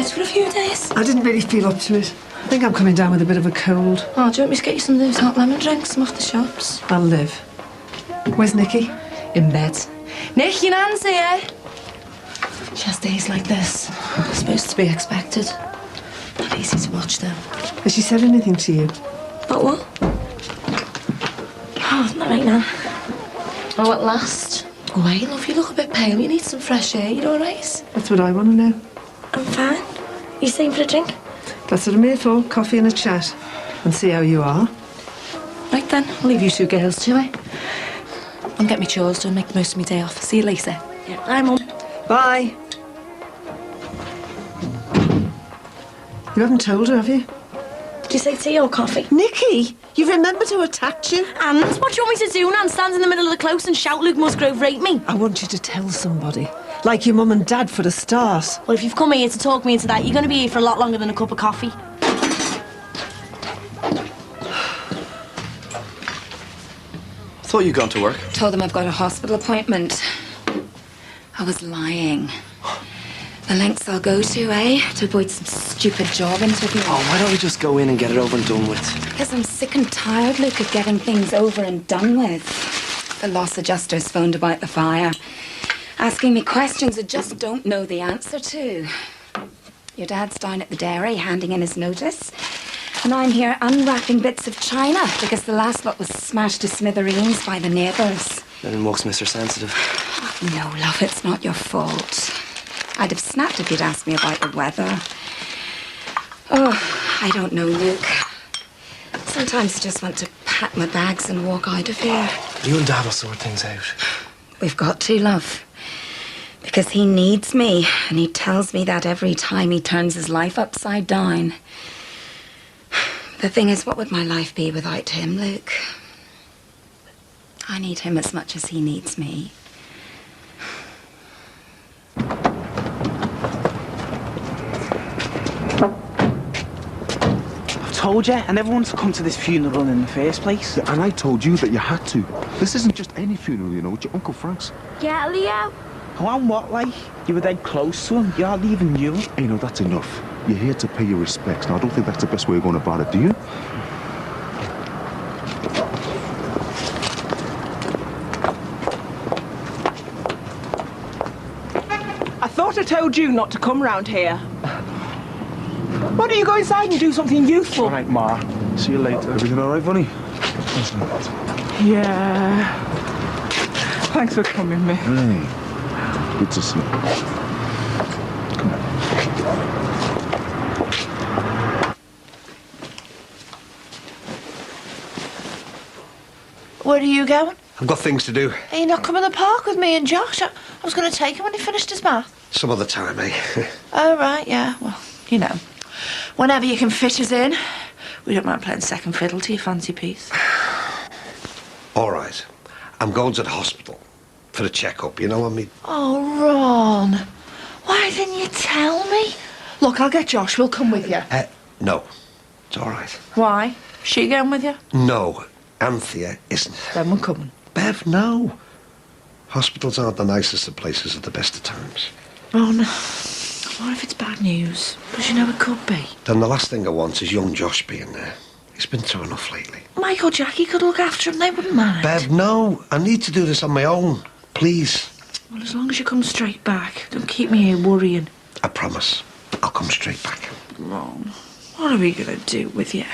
house for a few days? I didn't really feel up to it. I think I'm coming down with a bit of a cold. Oh, do you want me to get you some of those hot lemon drinks from off the shops? I'll live. Where's Nikki? In bed. Nick, your nan's here. She has days like this. It's supposed to be expected. Not easy to watch, though. Has she said anything to you? About what? Oh, isn't that right, Nan? Oh, at last. Oh, hey, love, you look a bit pale. You need some fresh air. You all right? That's what I want to know. I'm fine. You staying for a drink? That's what I'm here for. Coffee and a chat. And see how you are. Right then, I'll leave you two girls to it. I'll get me chores done, make the most of my day off. See you later. Yeah. Bye, Mum. Bye. You haven't told her, have you? Did you say tea or coffee? Nikki, you remembered who attacked you? And what do you want me to do, Nan? Stand in the middle of the close and shout Luke Musgrove raped me? I want you to tell somebody. Like your mum and dad for a start. Well, if you've come here to talk me into that, you're going to be here for a lot longer than a cup of coffee. Thought you'd gone to work. Told them I've got a hospital appointment. I was lying. The lengths I'll go to, eh? To avoid some stupid job interview. Oh, why don't we just go in and get it over and done with? Because I'm sick and tired, Luke, of getting things over and done with. The loss adjuster's phoned about the fire, asking me questions I just don't know the answer to. Your dad's down at the dairy, handing in his notice. And I'm here unwrapping bits of china because the last lot was smashed to smithereens by the neighbours. Then walks Mr. Sensitive. Oh, no, love, it's not your fault. I'd have snapped if you'd asked me about the weather. Oh, I don't know, Luke. Sometimes I just want to pack my bags and walk out of here. You and Dad will sort things out. We've got to, love. Because he needs me, and he tells me that every time he turns his life upside down. The thing is, what would my life be without him, Luke? I need him as much as he needs me. I've told you, I never wanted to come to this funeral in the first place. Yeah, and I told you that you had to. This isn't just any funeral, you know. It's your Uncle Frank's. Yeah, Leo. Oh, and what, like? You were dead close to him. You hardly even knew him. Hey, no, that's enough. You're here to pay your respects. Now, I don't think that's the best way of going about it, do you? I thought I told you not to come round here. Why don't you go inside and do something useful? All right, Ma. See you later. Everything all right, Bunny? Yeah. Thanks for coming, mate. Hey. Good to see you. Come on. Where are you going? I've got things to do. Are you not coming to the park with me and Josh? I was going to take him when he finished his bath. Some other time, eh? Oh, right, yeah. Well, you know. Whenever you can fit us in. We don't mind playing second fiddle to your fancy piece. All right. I'm going to the hospital for a checkup, you know what I mean? Oh, Ron. Why didn't you tell me? Look, I'll get Josh. We'll come with you. No. It's all right. Why? She going with you? No. Anthea isn't. Then we're coming. Bev, no. Hospitals aren't the nicest of places at the best of times. Ron, what if it's bad news? Because you know it could be. Then the last thing I want is young Josh being there. He's been through enough lately. Mike or Jackie could look after him. They wouldn't mind. Bev, no. I need to do this on my own. Please. Well, as long as you come straight back. Don't keep me here worrying. I promise. I'll come straight back. Ron, what are we going to do with you?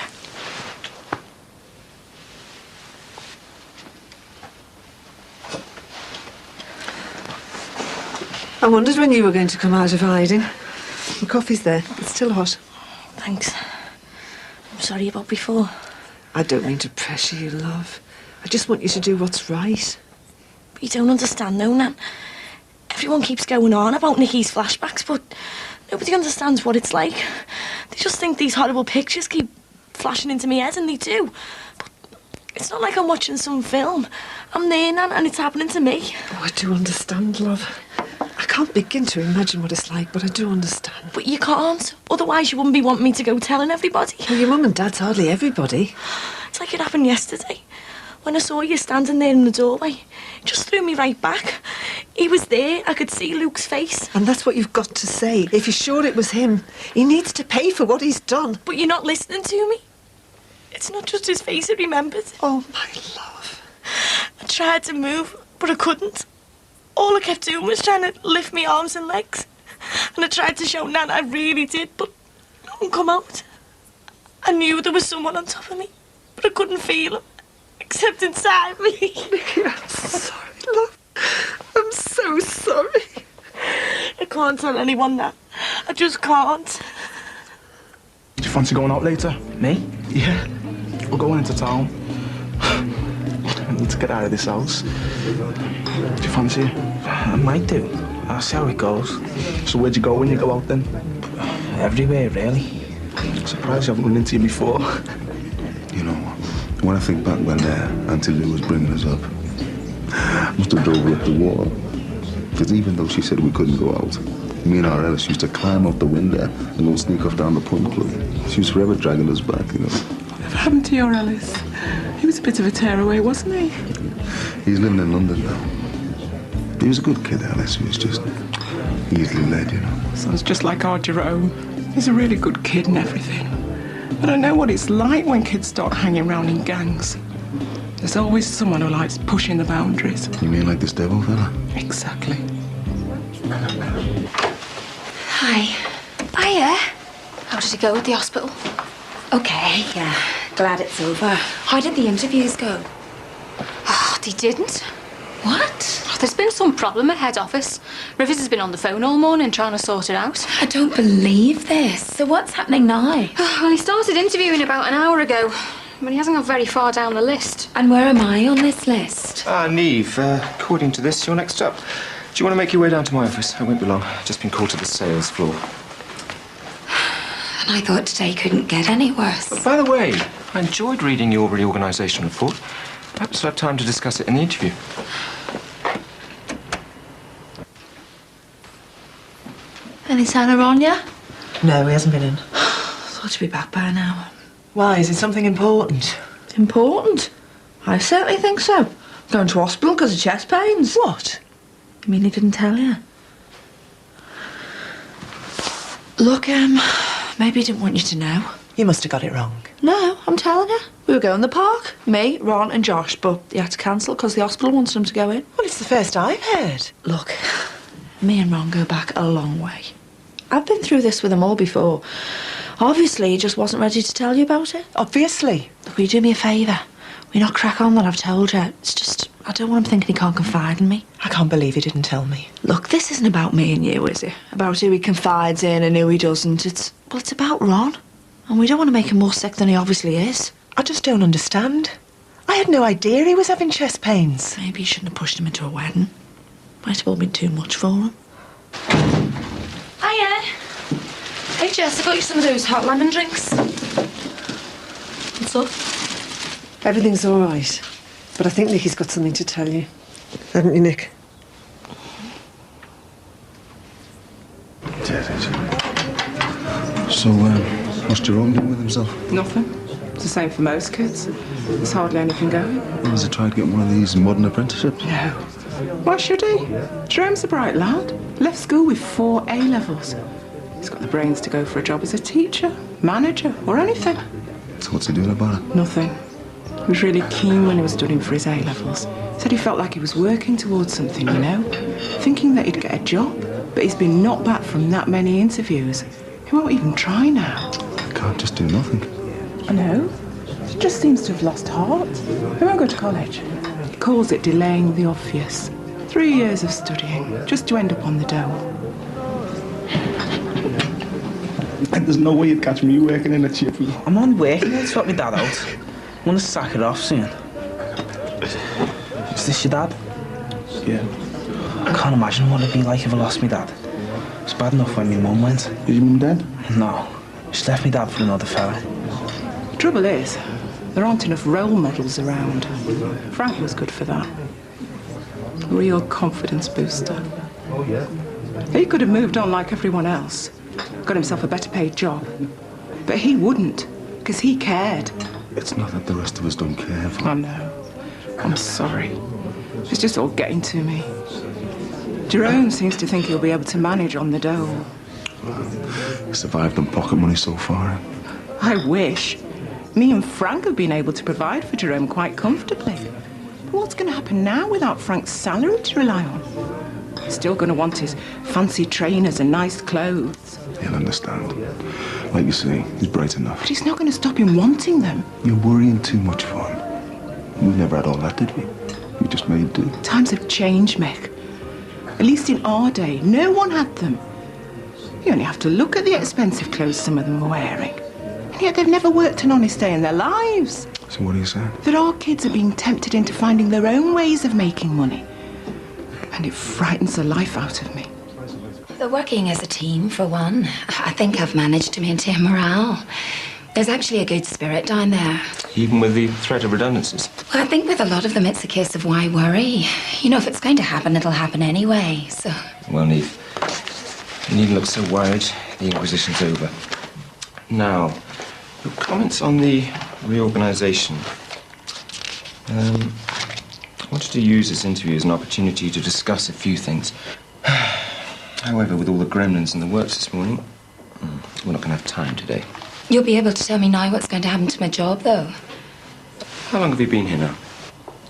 I wondered when you were going to come out of hiding. The coffee's there. It's still hot. Thanks. I'm sorry about before. I don't mean to pressure you, love. I just want you to do what's right. But you don't understand, though, Nan. Everyone keeps going on about Nikki's flashbacks, but nobody understands what it's like. They just think these horrible pictures keep flashing into my head, and they do. But it's not like I'm watching some film. I'm there, Nan, and it's happening to me. Oh, I do understand, love. I can't begin to imagine what it's like, but I do understand. But you can't. Otherwise, you wouldn't be wanting me to go telling everybody. Well, your mum and dad's hardly everybody. It's like it happened yesterday. When I saw you standing there in the doorway, it just threw me right back. He was there. I could see Luke's face. And that's what you've got to say. If you're sure it was him, he needs to pay for what he's done. But you're not listening to me. It's not just his face I remembered. Oh, my love. I tried to move, but I couldn't. All I kept doing was trying to lift my arms and legs. And I tried to show Nan I really did, but nothing come out. I knew there was someone on top of me, but I couldn't feel him, except inside me. Nicky, I'm sorry, love. I'm so sorry. I can't tell anyone that. I just can't. Do you fancy going out later? Me? Yeah. We're going into town. I need to get out of this house. Do you fancy it? I might do. I'll see how it goes. So where'd you go when you go out then? Everywhere, really. I'm surprised you haven't run into you before. You know, when I think back when Auntie Lou was bringing us up, I must have drove her up the wall. Because even though she said we couldn't go out, me and our Ellis used to climb out the window and go sneak off down the pub club. She was forever dragging us back, you know. Whatever happened to your Ellis? He was a bit of a tearaway, wasn't he? He's living in London now. He was a good kid, Ellis. He was just easily led, you know. Sounds just like our Jerome. He's a really good kid and everything. But I know what it's like when kids start hanging around in gangs. There's always someone who likes pushing the boundaries. You mean like this devil fella? Exactly. Hi. Hiya. How did it go at the hospital? Okay, yeah. Glad it's over. How did the interviews go? Oh, they didn't. What? Oh, there's been some problem at head office. Rivers has been on the phone all morning trying to sort it out. I don't believe this. So what's happening now? Well, he started interviewing about an hour ago, but he hasn't got very far down the list. And where am I on this list? Neve, according to this, you're next up. Do you want to make your way down to my office? I won't be long. Just been called to the sales floor. And I thought today couldn't get any worse. But by the way, I enjoyed reading your reorganisation report. Perhaps we'll have time to discuss it in the interview. Any sign of Ron yet? No, he hasn't been in. Thought he'd be back by now. Why? Is it something important? Important? I certainly think so. Going to hospital because of chest pains. What? You mean he didn't tell you? Look, maybe he didn't want you to know. You must have got it wrong. No, I'm telling you. We were going to the park. Me, Ron and Josh, but he had to cancel because the hospital wanted him to go in. Well, it's the first I've heard. Look, me and Ron go back a long way. I've been through this with him all before. Obviously, he just wasn't ready to tell you about it. Obviously. Look, will you do me a favour? Will you not crack on that I've told you? It's just, I don't want him thinking he can't confide in me. I can't believe he didn't tell me. Look, this isn't about me and you, is it? About who he confides in and who he doesn't. It's about Ron. And we don't want to make him more sick than he obviously is. I just don't understand. I had no idea he was having chest pains. Maybe you shouldn't have pushed him into a wedding. Might have all been too much for him. Hiya. Hey, Jess, I got you some of those hot lemon drinks. What's up? Everything's all right. But I think Nicky's got something to tell you. Haven't you, Nick? So, what's Jerome doing with himself? Nothing. It's the same for most kids. There's hardly anything going. Has he tried to get one of these modern apprenticeships? No. Why should he? Jerome's a bright lad. Left school with 4 A-levels. He's got the brains to go for a job as a teacher, manager, or anything. So what's he doing about it? Nothing. He was really keen when he was studying for his A-levels. Said he felt like he was working towards something, you know, thinking that he'd get a job. But he's been knocked back from that many interviews. He won't even try now. He can't just do nothing. I know. He just seems to have lost heart. He won't go to college. He calls it delaying the obvious. 3 years of studying, just to end up on the dole. And there's no way you'd catch me working in a chippy. I'm on working to sort my dad out. I'm gonna sack it off soon. Is this your dad? Yeah. I can't imagine what it'd be like if I lost my dad. It was bad enough when my mum went. Is your mum dead? No. She left me dad for another fella. The trouble is, there aren't enough role models around. Frank was good for that. A real confidence booster. He could have moved on like everyone else. Got himself a better paid job. But he wouldn't, because he cared. It's not that the rest of us don't care for I know. I'm sorry. It's just all getting to me. Jerome seems to think he'll be able to manage on the dole. Survived on pocket money so far. I wish. Me and Frank have been able to provide for Jerome quite comfortably. But what's going to happen now without Frank's salary to rely on? He's still going to want his fancy trainers and nice clothes. He'll understand. Like you say, he's bright enough. But he's not going to stop him wanting them. You're worrying too much for him. We never had all that, did we? We just made do. Times have changed, Mick. At least in our day, no one had them. You only have to look at the expensive clothes some of them are wearing. And yet they've never worked an honest day in their lives. So what are you saying? That our kids are being tempted into finding their own ways of making money. And it frightens the life out of me. They're working as a team, for one. I think I've managed to maintain morale. There's actually a good spirit down there. Even with the threat of redundancies? Well, I think with a lot of them, it's a case of why worry. You know, if it's going to happen, it'll happen anyway, so... Well, Neve, you needn't look so worried. The Inquisition's over. Now, your comments on the reorganisation. I wanted to use this interview as an opportunity to discuss a few things. However, with all the gremlins in the works this morning, we're not going to have time today. You'll be able to tell me now what's going to happen to my job, though. How long have you been here now?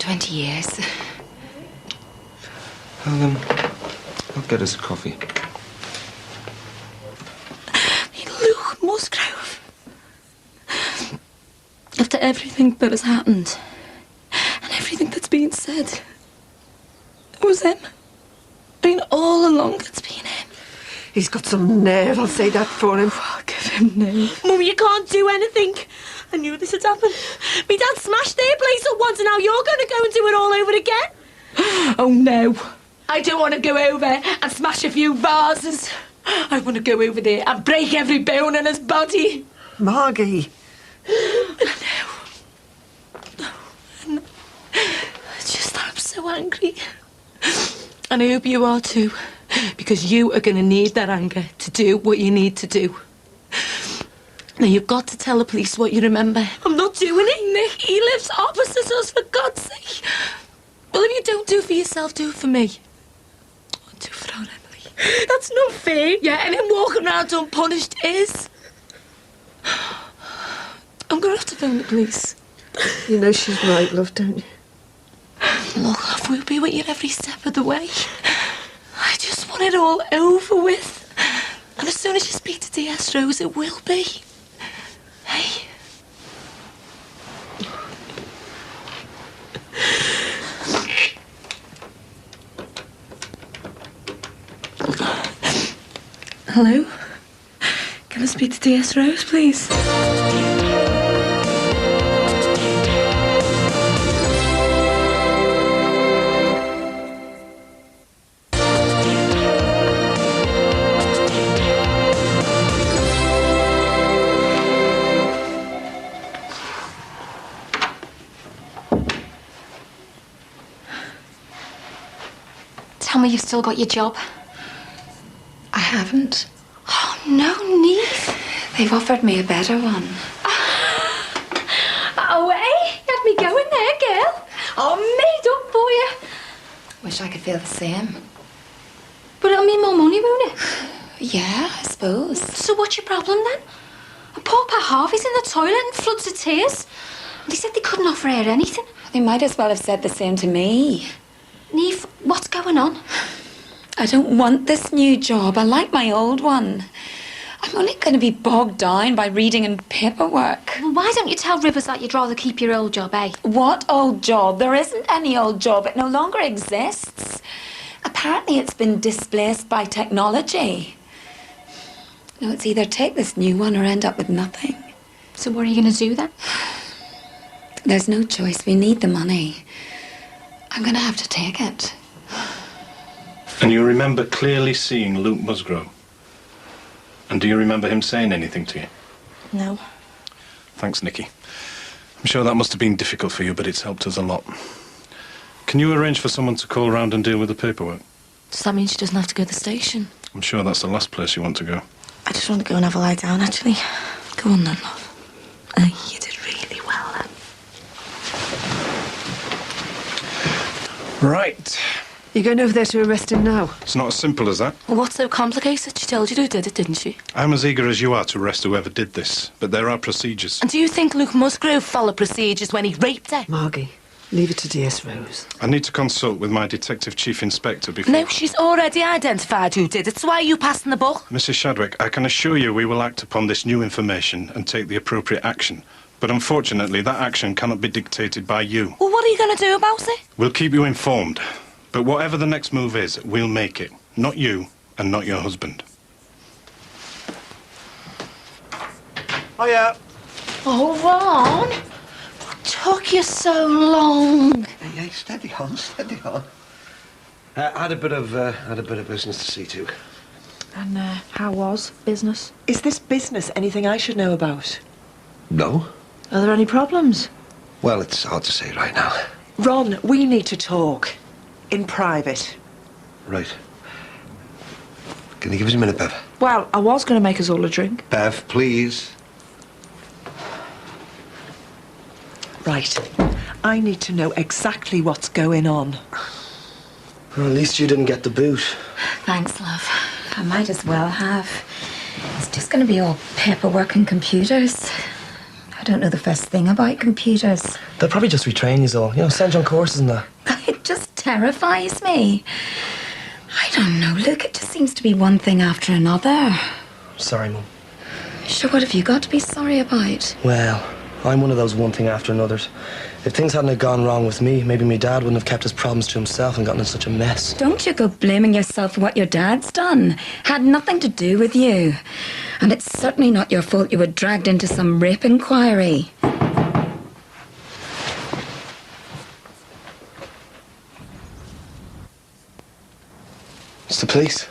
20 years. I'll get us a coffee. Luke Musgrove. After everything that has happened, and everything that's been said, it was him. I mean, all along it's been him. He's got some nerve, I'll say that for him. Oh, give him nerve. Mum, you can't do anything. I knew this had happened. Me dad smashed their place up once and now you're going to go and do it all over again? Oh, no. I don't want to go over and smash a few vases. I want to go over there and break every bone in his body. Margie. I know. It's just that I'm so angry. And I hope you are too. Because you are going to need that anger to do what you need to do. Now, you've got to tell the police what you remember. I'm not doing it, Nick. He lives opposite us, for God's sake. Well, if you don't do it for yourself, do it for me. I'll do it for our Emily. That's not fair. Yeah, and him walking around unpunished is. I'm going to have to phone the police. You know she's right, love, don't you? Look, love, we'll be with you every step of the way. I just want it all over with. And as soon as you speak to DS Rose, it will be. Hey? Hello? Can I speak to DS Rose, please? Tell me you've still got your job. I haven't. Oh, no, Neve. They've offered me a better one. Oh, hey, you had me going there, girl. Oh, made up for you. Wish I could feel the same. But it'll mean more money, won't it? Yeah, I suppose. So what's your problem then? And poor Pat Harvey's in the toilet and floods of tears. And they said they couldn't offer her anything. They might as well have said the same to me. Neve, what's going on? I don't want this new job. I like my old one. I'm only going to be bogged down by reading and paperwork. Well, why don't you tell Rivers that you'd rather keep your old job, eh? What old job? There isn't any old job. It no longer exists. Apparently it's been displaced by technology. No, it's either take this new one or end up with nothing. So what are you going to do then? There's no choice. We need the money. I'm going to have to take it. And you remember clearly seeing Luke Musgrove? And do you remember him saying anything to you? No. Thanks, Nicky. I'm sure that must have been difficult for you, but it's helped us a lot. Can you arrange for someone to call round and deal with the paperwork? Does that mean she doesn't have to go to the station? I'm sure that's the last place you want to go. I just want to go and have a lie down, actually. Go on then, love. You did really well then. Right. You going over there to arrest him now? It's not as simple as that. Well, what's so complicated? She told you who did it, didn't she? I'm as eager as you are to arrest whoever did this, but there are procedures. And do you think Luke Musgrove followed procedures when he raped her? Margie, leave it to DS Rose. I need to consult with my Detective Chief Inspector before... No, she's already identified who did it. So why are you passing the buck? Mrs. Shadwick, I can assure you we will act upon this new information and take the appropriate action. But unfortunately, that action cannot be dictated by you. Well, what are you going to do about it? We'll keep you informed. But whatever the next move is, we'll make it. Not you, and not your husband. Hiya. Oh, Ron. What took you so long? Hey, steady on, steady on. I had a bit of business to see to. And how was business? Is this business anything I should know about? No. Are there any problems? Well, it's hard to say right now. Ron, we need to talk. In private. Right. Can you give us a minute, Bev? Well, I was going to make us all a drink. Bev, please. Right. I need to know exactly what's going on. Well, at least you didn't get the boot. Thanks, love. I might as well have. It's just going to be all paperwork and computers. I don't know the first thing about computers. They'll probably just retrain you all. You know, send you on courses and that. It just terrifies me. I don't know, look, it just seems to be one thing after another. Sorry, Mum. Sure, what have you got to be sorry about? Well, I'm one of those one thing after another's. If things hadn't have gone wrong with me, maybe my dad wouldn't have kept his problems to himself and gotten in such a mess. Don't you go blaming yourself for what your dad's done. Had nothing to do with you. And it's certainly not your fault you were dragged into some rape inquiry. It's the police.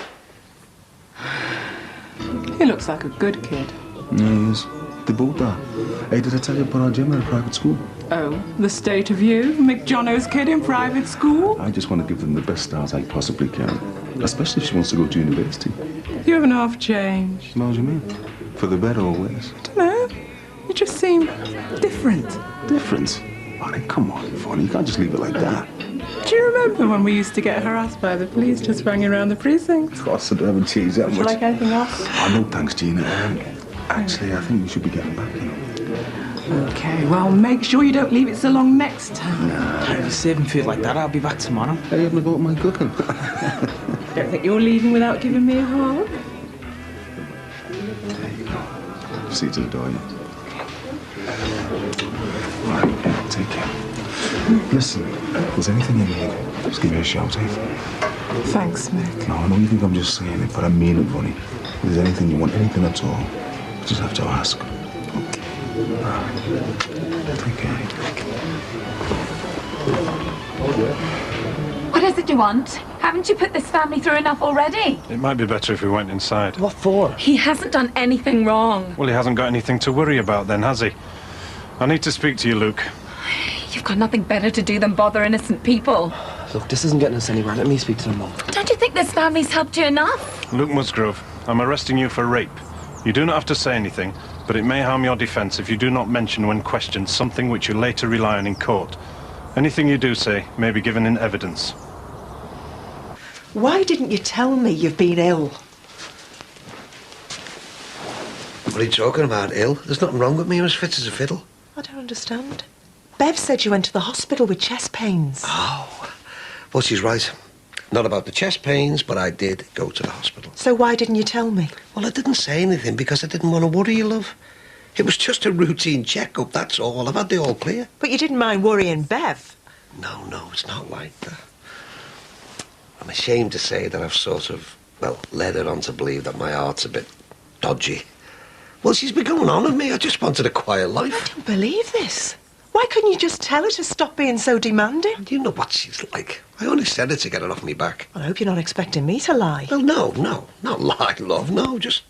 He looks like a good kid. Yeah, he is. They both are. Hey, did I tell you about our Jim at a private school? Oh, the state of you? McJono's kid in private school? I just want to give them the best start I possibly can. Especially if she wants to go to university. You haven't half changed. What do you mean? For the better or worse? No, you just seem different. Different? Bonnie, come on, Bonnie. You can't just leave it like that. Do you remember when we used to get harassed by the police just hanging around the precinct? Of course, I haven't changed that Would you much. like anything else? Oh, no, thanks, Gina. Actually, I think we should be getting back, you know. Okay, well, make sure you don't leave it so long next time. Nah. If you're saving food like that, I'll be back tomorrow. Hey, you haven't got my cooking. Don't think you're leaving without giving me a hug? There you go. See you to the door, yeah? Right, take care. Listen, if there's anything you need, just give me a shout, eh? Thanks, Mick. No, I know you think I'm just saying it, but I mean it, Bonnie. If there's anything you want, anything at all, you just have to ask. Okay. Take care. What is it you want? Haven't you put this family through enough already? It might be better if we went inside. What for? He hasn't done anything wrong. Well, he hasn't got anything to worry about then, has he? I need to speak to you, Luke. You've got nothing better to do than bother innocent people. Look, this isn't getting us anywhere. Let me speak to them, Mum. Don't you think this family's helped you enough? Luke Musgrove, I'm arresting you for rape. You do not have to say anything, but it may harm your defence if you do not mention when questioned something which you later rely on in court. Anything you do say may be given in evidence. Why didn't you tell me you've been ill? What are you talking about, ill? There's nothing wrong with me. I'm as fit as a fiddle. I don't understand. Bev said you went to the hospital with chest pains. Oh, well, she's right. Not about the chest pains, but I did go to the hospital. So why didn't you tell me? Well, I didn't say anything because I didn't want to worry you, love. It was just a routine checkup, that's all. I've had the all clear. But you didn't mind worrying Bev. No, it's not like that. I'm ashamed to say that I've sort of, well, led her on to believe that my heart's a bit dodgy. Well, she's been going on with me. I just wanted a quiet life. I don't believe this. Why couldn't you just tell her to stop being so demanding? You know what she's like. I only said it to get her off me back. Well, I hope you're not expecting me to lie. Well, no, not lie, love. No, just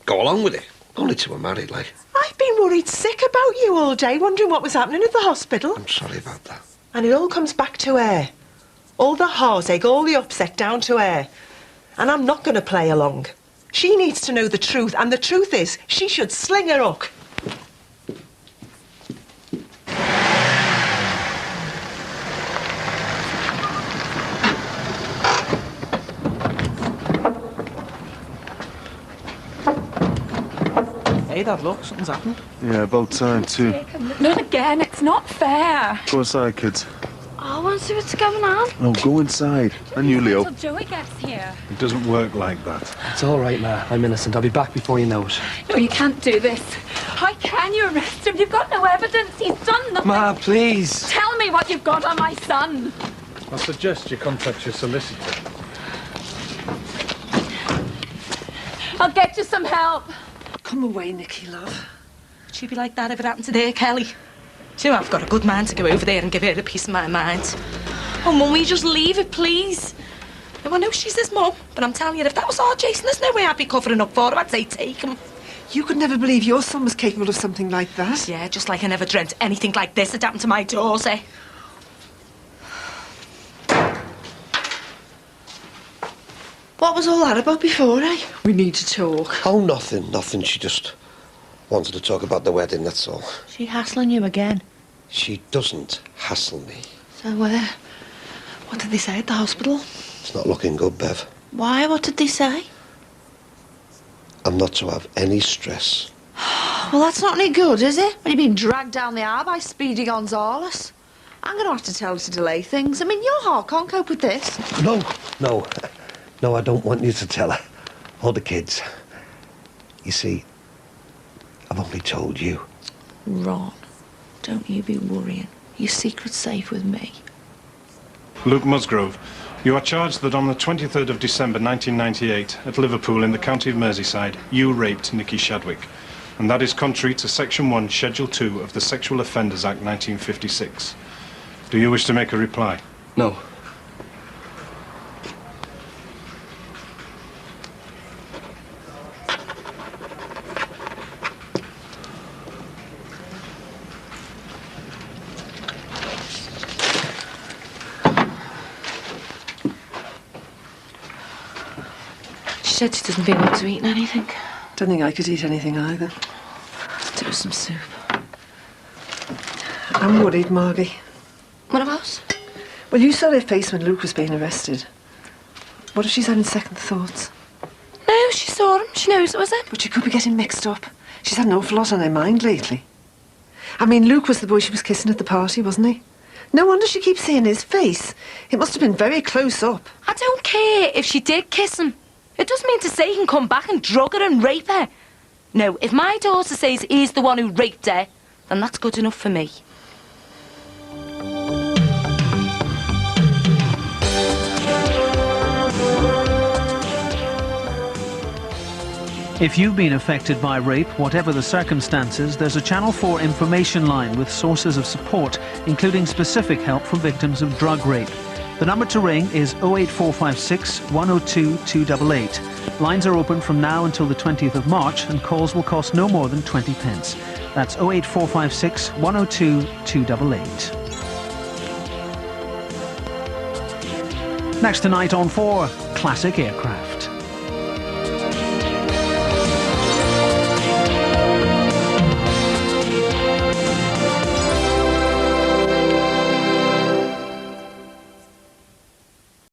go along with it. Only till we're married, like. I've been worried sick about you all day, wondering what was happening at the hospital. I'm sorry about that. And it all comes back to her. All the heartache, all the upset down to her. And I'm not going to play along. She needs to know the truth, and the truth is, she should sling her hook. Dad, look, something's happened. Yeah, about time too. Not again, it's not fair. Go inside, kids. I want to see what's going on. No, go inside. And you, Leo. Until Joey gets here. It doesn't work like that. It's all right, Ma. I'm innocent. I'll be back before you know it. No, you can't do this. How can you arrest him? You've got no evidence. He's done nothing. Ma, please. Tell me what you've got on my son. I suggest you contact your solicitor. I'll get you some help. Come away, Nicky, love. Would she be like that if it happened to their Kelly? Do you know, I've got a good man to go over there and give her a piece of my mind. Oh, Mum, will you just leave it, please? No, I know she's his mum, but I'm telling you, if that was our Jason, there's no way I'd be covering up for him. I'd say take him. You could never believe your son was capable of something like that. Yeah, just like I never dreamt anything like this had happened to my daughter. What was all that about before, eh? We need to talk. Oh, nothing. She just wanted to talk about the wedding, that's all. She hassling you again? She doesn't hassle me. So, what did they say at the hospital? It's not looking good, Bev. Why? What did they say? I'm not to have any stress. Well, that's not any good, is it? When you're being dragged down the aisle by Speedy Gonzales. I'm going to have to tell her to delay things. I mean, your heart can't cope with this. No, I don't want you to tell her. Or the kids. You see, I've only told you. Ron, don't you be worrying. Your secret's safe with me. Luke Musgrove, you are charged that on the 23rd of December 1998, at Liverpool in the county of Merseyside, you raped Nicky Shadwick. And that is contrary to Section 1, Schedule 2 of the Sexual Offenders Act 1956. Do you wish to make a reply? No. She said she doesn't feel up to eating anything. Don't think I could eat anything either. Do some soup. I'm worried, Margie. What about? Well, you saw her face when Luke was being arrested. What if she's having second thoughts? No, she saw him. She knows it was him. But she could be getting mixed up. She's had an awful lot on her mind lately. I mean, Luke was the boy she was kissing at the party, wasn't he? No wonder she keeps seeing his face. It must have been very close up. I don't care if she did kiss him. It doesn't mean to say he can come back and drug her and rape her. No, if my daughter says he's the one who raped her, then that's good enough for me. If you've been affected by rape, whatever the circumstances, there's a Channel 4 information line with sources of support, including specific help for victims of drug rape. The number to ring is 08456 102 288. Lines are open from now until the 20th of March and calls will cost no more than 20 pence. That's 08456 102 288. Next tonight on 4, classic aircraft.